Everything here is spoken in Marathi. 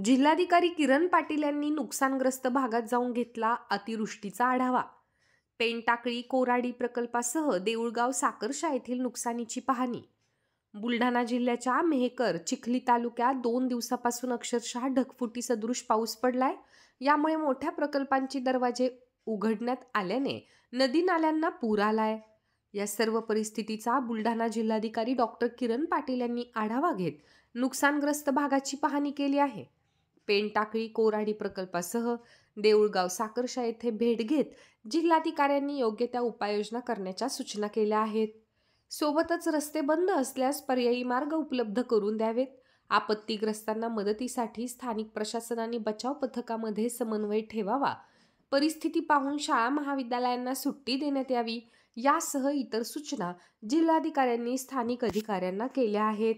जिल्हाधिकारी किरण पाटील यांनी नुकसानग्रस्त भागात जाऊन घेतला अतिवृष्टीचा आढावा। पेनटाकळी कोराडी प्रकल्पासह देऊळगाव साकर्शा येथील नुकसानीची पाहणी। बुलढाणा जिल्ह्याच्या मेहकर चिखली तालुक्यात 2 दिवसापासून अक्षरशः ढगफुटी सदृश पाऊस पडलाय। यामुळे मोठ्या प्रकल्पांची दरवाजे उघडण्यात आल्याने नदी नाल्यांना पूर आलाय। या सर्व परिस्थितीचा बुलढाणा जिल्हाधिकारी डॉक्टर किरण पाटील यांनी आढावा घेत नुकसानग्रस्त भागाची पाहणी केली आहे। पेनटाकळी कोराडी प्रकल्पासह देऊळगाव साकर्शा येथे भेट घेत जिल्हाधिकाऱ्यांनी योग्य त्या उपाययोजना करण्याच्या सूचना केल्या आहेत। सोबतच रस्ते बंद असल्यास पर्यायी मार्ग उपलब्ध करून द्यावेत। आपत्तीग्रस्तांना मदतीसाठी स्थानिक प्रशासनाने बचाव पथकामध्ये समन्वय ठेवावा। परिस्थिती पाहून शाळा महाविद्यालयांना सुट्टी देण्यात यावी, यासह इतर सूचना जिल्हाधिकाऱ्यांनी स्थानिक अधिकाऱ्यांना केल्या आहेत।